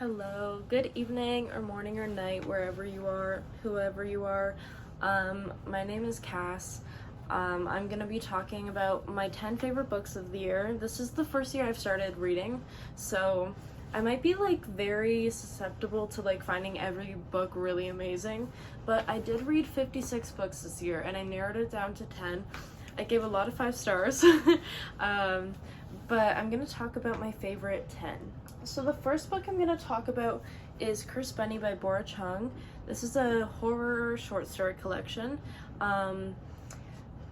Hello, good evening or morning or night, wherever you are, whoever you are. My name is Cass. I'm gonna be talking about my 10 favorite books of the year. This is the first year I've started reading, so I might be very susceptible to finding every book really amazing, but I did read 56 books this year and I narrowed it down to 10. I gave a lot of 5 stars, but I'm gonna talk about my favorite 10. So the first book I'm going to talk about is Cursed Bunny by Bora Chung. This is a horror short story collection.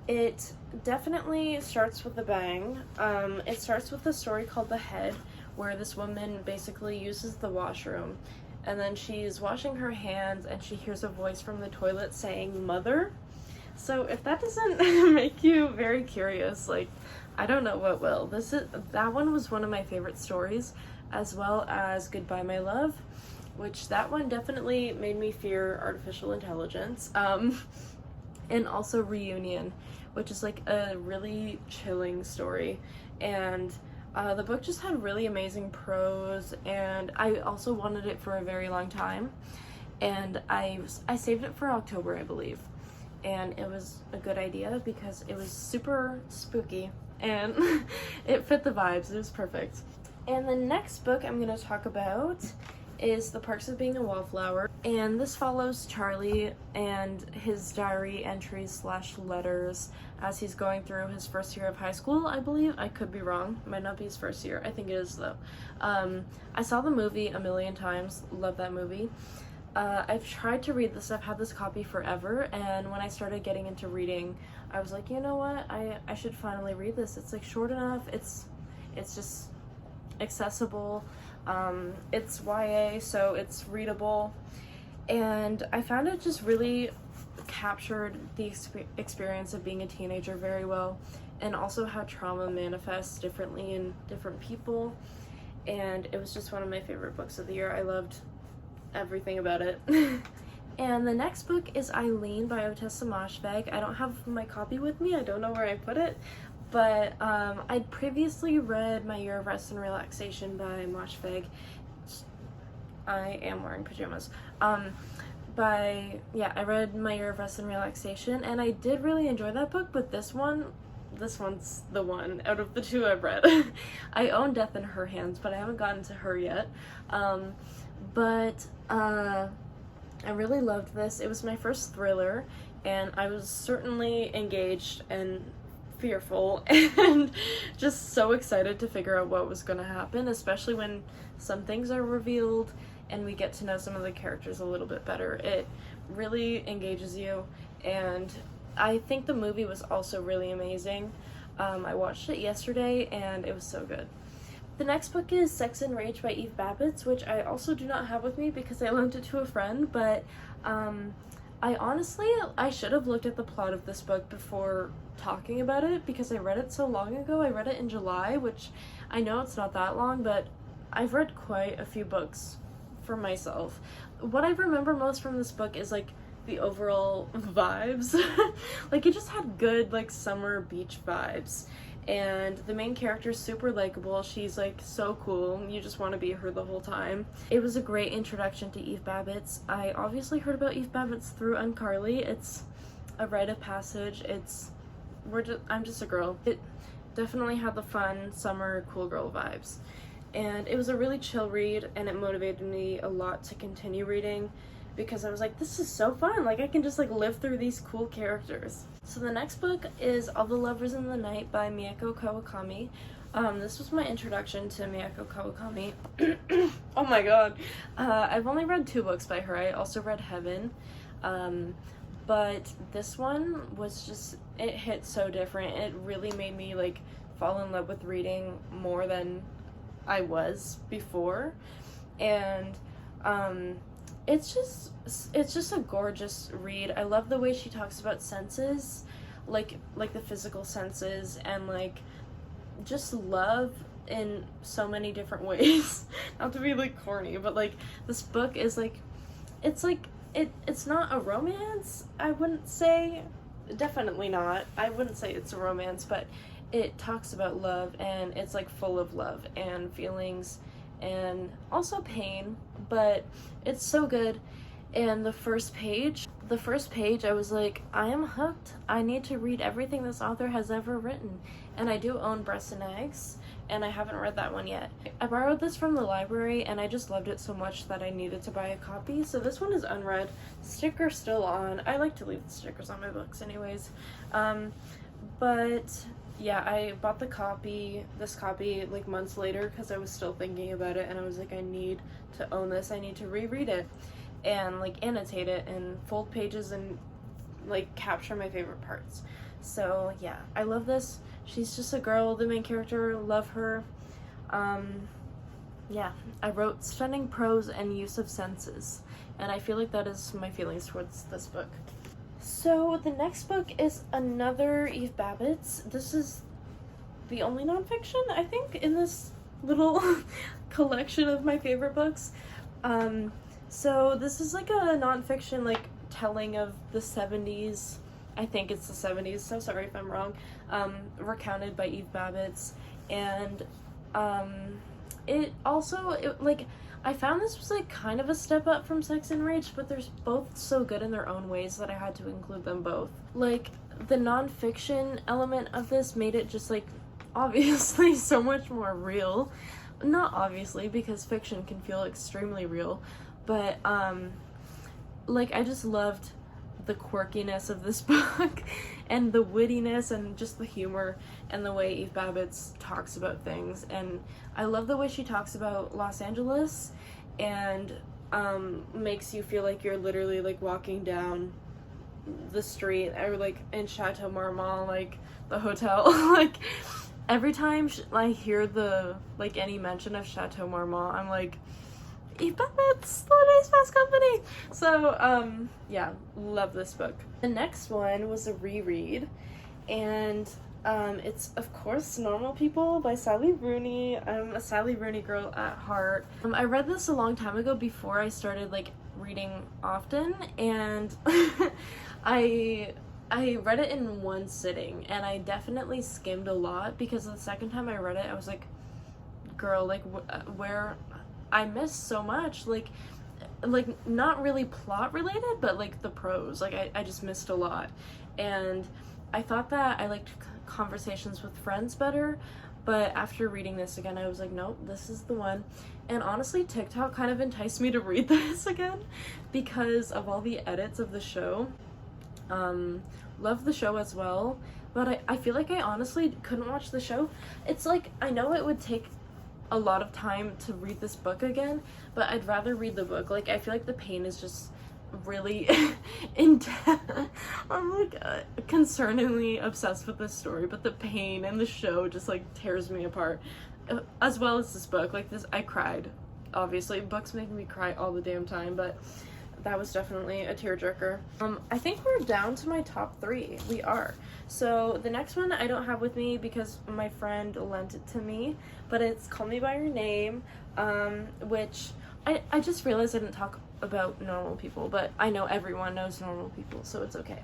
It definitely starts with a bang. It starts with a story called The Head, where this woman basically uses the washroom, and then she's washing her hands and she hears a voice from the toilet saying "mother." So if that doesn't make you very curious, I don't know what will. That one was one of my favorite stories, as well as Goodbye My Love, which that one definitely made me fear artificial intelligence. And also Reunion, which is a really chilling story. And the book just had really amazing prose, and I also wanted it for a very long time. And I saved it for October, I believe. And it was a good idea because it was super spooky and it fit the vibes. It was perfect. And the next book I'm going to talk about is The Perks of Being a Wallflower. And this follows Charlie and his diary entries / letters as he's going through his first year of high school, I believe. I could be wrong. It might not be his first year. I think it is, though. I saw the movie a million times. Love that movie. I've tried to read this. I've had this copy forever, and when I started getting into reading, I was like, you know what? I should finally read this. It's short enough. It's just accessible. It's YA, so it's readable, and I found it just really captured the experience of being a teenager very well, and also how trauma manifests differently in different people. And it was just one of my favorite books of the year. I loved everything about it. And the next book is Eileen by Otessa Moshfegh. I don't have my copy with me. I don't know where I put it, but I'd previously read My Year of Rest and Relaxation by Moshfegh. I am wearing pajamas. I read My Year of Rest and Relaxation, and I did really enjoy that book, but this one's the one out of the two I've read. I own Death in Her Hands, but I haven't gotten to her yet. I really loved this. It was my first thriller, and I was certainly engaged and fearful and just so excited to figure out what was going to happen, especially when some things are revealed and we get to know some of the characters a little bit better. It really engages you, and I think the movie was also really amazing. I watched it yesterday, and it was so good. The next book is Sex and Rage by Eve Babbitt, which I also do not have with me because I loaned it to a friend, but I should have looked at the plot of this book before talking about it because I read it so long ago. I read it in July, which I know it's not that long, but I've read quite a few books for myself. What I remember most from this book is the overall vibes. It just had good summer beach vibes. And the main character is super likable. She's so cool. You just want to be her the whole time. It was a great introduction to Eve Babbitt. I obviously heard about Eve Babbitt through UnCarly. It's a rite of passage. I'm just a girl. It definitely had the fun summer cool girl vibes. And it was a really chill read, and it motivated me a lot to continue reading because I was like, this is so fun. I can just live through these cool characters. So the next book is All the Lovers in the Night by Miyako Kawakami. This was my introduction to Miyako Kawakami. Oh my god. I've only read 2 books by her. I also read Heaven. But this one was just, it hit so different. It really made me fall in love with reading more than I was before. And it's just a gorgeous read. I love the way she talks about senses, like the physical senses, and just love in so many different ways. Not to be corny, but this book is it's not a romance, I wouldn't say. Definitely not. I wouldn't say it's a romance, but it talks about love, and it's full of love and feelings and also pain, but it's so good. And the first page, I was like, I am hooked. I need to read everything this author has ever written. And I do own Breasts and Eggs, and I haven't read that one yet. I borrowed this from the library, and I just loved it so much that I needed to buy a copy. So this one is unread. Sticker still on. I like to leave the stickers on my books anyways. But yeah, I bought this copy like months later because I was still thinking about it, and I was like, I need to own this. I need to reread it and like annotate it and fold pages and like capture my favorite parts. So yeah, I love this. She's just a girl, the main character, love her. Yeah, I wrote stunning prose and use of senses, and I feel like that is my feelings towards this book. So the next book is another Eve Babbitt's. This is the only nonfiction, I think, in this little collection of my favorite books. So this is like a nonfiction like telling of the 70s. I think it's the 70s, so sorry if I'm wrong. Recounted by Eve Babbitt's, and I found this was like kind of a step up from Sex and Rage, but they're both so good in their own ways that I had to include them both. Like the nonfiction element of this made it just like obviously so much more real. Not obviously, because fiction can feel extremely real, but like I just loved the quirkiness of this book and the wittiness and just the humor and the way Eve Babbitt's talks about things. And I love the way she talks about Los Angeles and makes you feel like you're literally like walking down the street or like in Chateau Marmont, like the hotel. Like every time I hear the like any mention of Chateau Marmont, I'm like, Eve Babbitt's, the Nice Fast Company. So yeah, love this book. The next one was a reread, and it's of course Normal People by Sally Rooney. I'm a Sally Rooney girl at heart. I read this a long time ago before I started like reading often, and I read it in one sitting, and I definitely skimmed a lot because the second time I read it I was like, girl, like where I missed so much, like not really plot related, but like the prose, like I just missed a lot. And I thought that I liked Conversations with Friends better, but after reading this again I was like, nope, this is the one. And honestly, TikTok kind of enticed me to read this again because of all the edits of the show. Love the show as well, but I feel like I honestly couldn't watch the show. It's like, I know it would take a lot of time to read this book again, but I'd rather read the book. Like I feel like the pain is just really intense. I'm like concerningly obsessed with this story, but the pain and the show just like tears me apart, as well as this book. Like this, I cried. Obviously books make me cry all the damn time, but that was definitely a tearjerker. I think we're down to my top 3. We are. So the next one I don't have with me because my friend lent it to me, but it's Call Me By Your Name, which I just realized I didn't talk about Normal People, but I know everyone knows Normal People, so it's okay.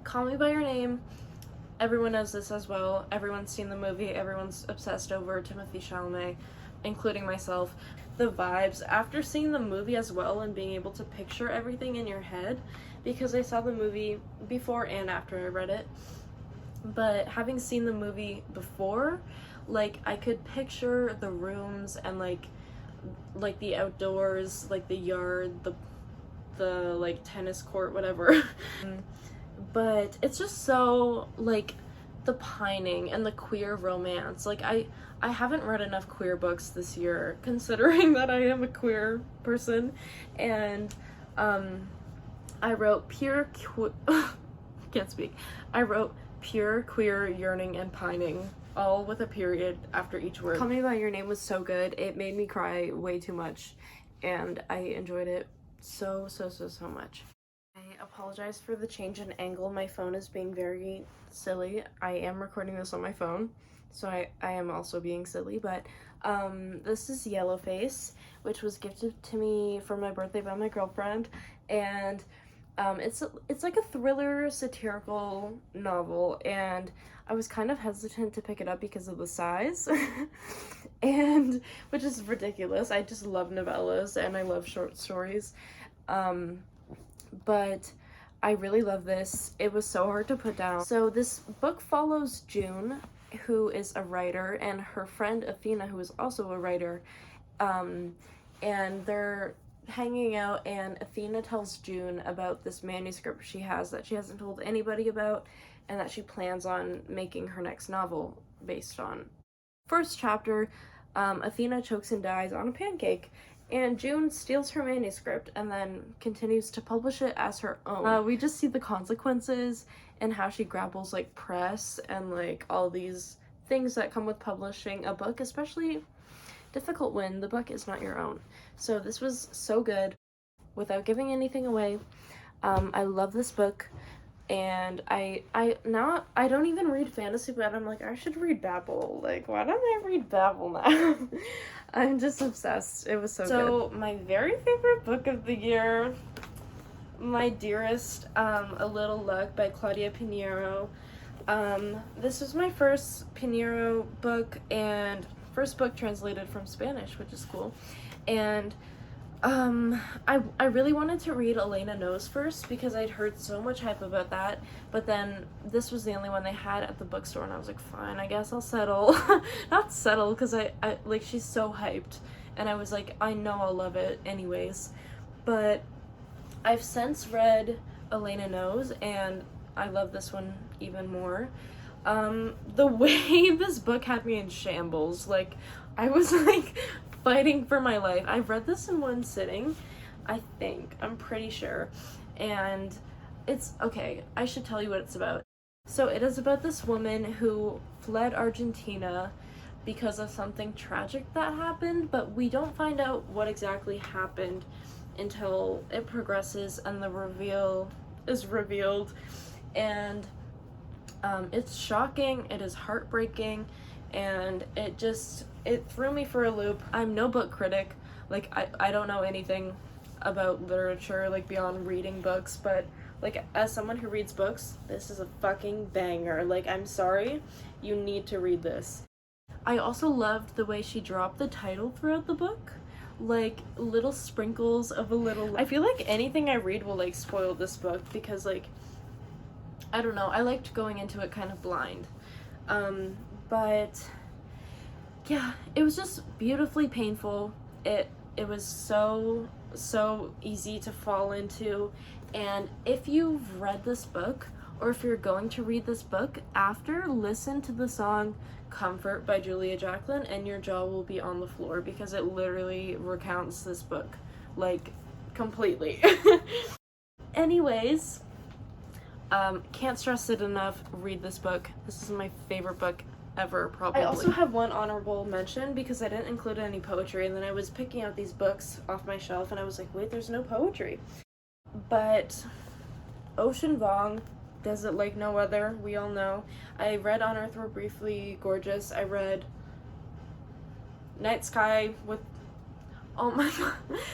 Call Me By Your Name, everyone knows this as well. Everyone's seen the movie, everyone's obsessed over Timothée Chalamet, including myself. The vibes after seeing the movie as well and being able to picture everything in your head, because I saw the movie before and after I read it, but having seen the movie before, like I could picture the rooms and like the outdoors, like the yard, the like tennis court, whatever. But it's just so like the pining and the queer romance. Like I haven't read enough queer books this year, considering that I am a queer person, and I wrote I wrote pure queer yearning and pining, all with a period after each word. Call Me By Your Name was so good. It made me cry way too much, and I enjoyed it so much. I apologize for the change in angle. My phone is being very silly. I am recording this on my phone, so I am also being silly, but this is Yellowface, which was gifted to me for my birthday by my girlfriend, and it's like a thriller satirical novel, and I was kind of hesitant to pick it up because of the size. and which is ridiculous. I just love novellas and I love short stories. But I really love this. It was so hard to put down. So this book follows June, who is a writer, and her friend Athena, who is also a writer. And they're hanging out, and Athena tells June about this manuscript she has that she hasn't told anybody about, and that she plans on making her next novel based on. First chapter, Athena chokes and dies on a pancake, and June steals her manuscript and then continues to publish it as her own. We just see the consequences and how she grapples like press and like all these things that come with publishing a book, especially difficult when the book is not your own. So this was so good. Without giving anything away, I love this book, and I don't even read fantasy, but I'm like, I should read Babel. Like, why don't I read Babel now? I'm just obsessed. It was so good. So my very favorite book of the year, My Dearest, A Little Luck by Claudia Pinheiro. This was my first Pinheiro book and first book translated from Spanish, which is cool. And I really wanted to read Elena Knows first because I'd heard so much hype about that, but then this was the only one they had at the bookstore, and I was like, fine, I guess I'll settle. Not settle, because I like, she's so hyped, and I was like, I know I'll love it anyways. But I've since read Elena Knows, and I love this one even more. The way this book had me in shambles, like, I was like fighting for my life. I read this in one sitting, I'm pretty sure, and it's okay. I should tell you what it's about. So it is about this woman who fled Argentina because of something tragic that happened, but we don't find out what exactly happened until it progresses and the reveal is revealed, and it's shocking, it is heartbreaking, and it threw me for a loop. I'm no book critic, like I don't know anything about literature like beyond reading books, but like as someone who reads books, this is a fucking banger. Like, I'm sorry, you need to read this. I also loved the way she dropped the title throughout the book, like little sprinkles of a little. I feel like anything I read will like spoil this book because like, I don't know, I liked going into it kind of blind. But yeah, it was just beautifully painful. It was so easy to fall into, and if you've read this book, or if you're going to read this book after, listen to the song Comfort by Julia Jacqueline, and your jaw will be on the floor because it literally recounts this book, like, completely. Anyways, can't stress it enough, read this book. This is my favorite book ever, probably. I also have one honorable mention because I didn't include any poetry, and then I was picking out these books off my shelf and I was like, wait, there's no poetry. But Ocean Vuong does it like no other, we all know. I read On Earth We're Briefly Gorgeous. I read Night Sky with, oh my god,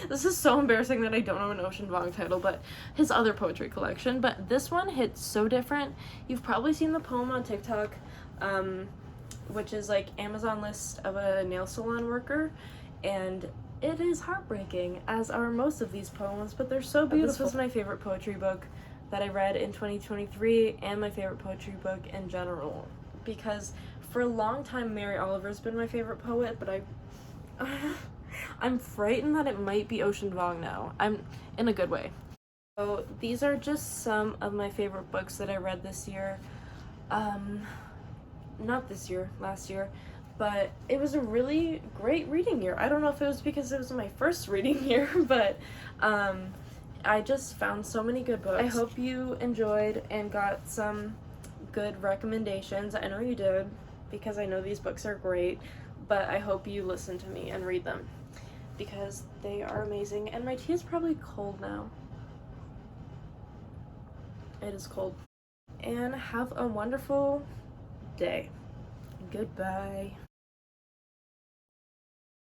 this is so embarrassing that I don't know an Ocean Vuong title, but his other poetry collection. But this one hits so different. You've probably seen the poem on TikTok, which is like Amazon list of a nail salon worker, and it is heartbreaking, as are most of these poems, but they're so beautiful. This was my favorite poetry book that I read in 2023, and my favorite poetry book in general, because for a long time Mary Oliver's been my favorite poet, but I'm frightened that it might be Ocean Vuong now. I'm in a good way. So these are just some of my favorite books that I read this year. Not this year, last year, but it was a really great reading year. I don't know if it was because it was my first reading year, but I just found so many good books. I hope you enjoyed and got some good recommendations. I know you did, because I know these books are great, but I hope you listen to me and read them because they are amazing. And my tea is probably cold now. It is cold. And have a wonderful day. Goodbye.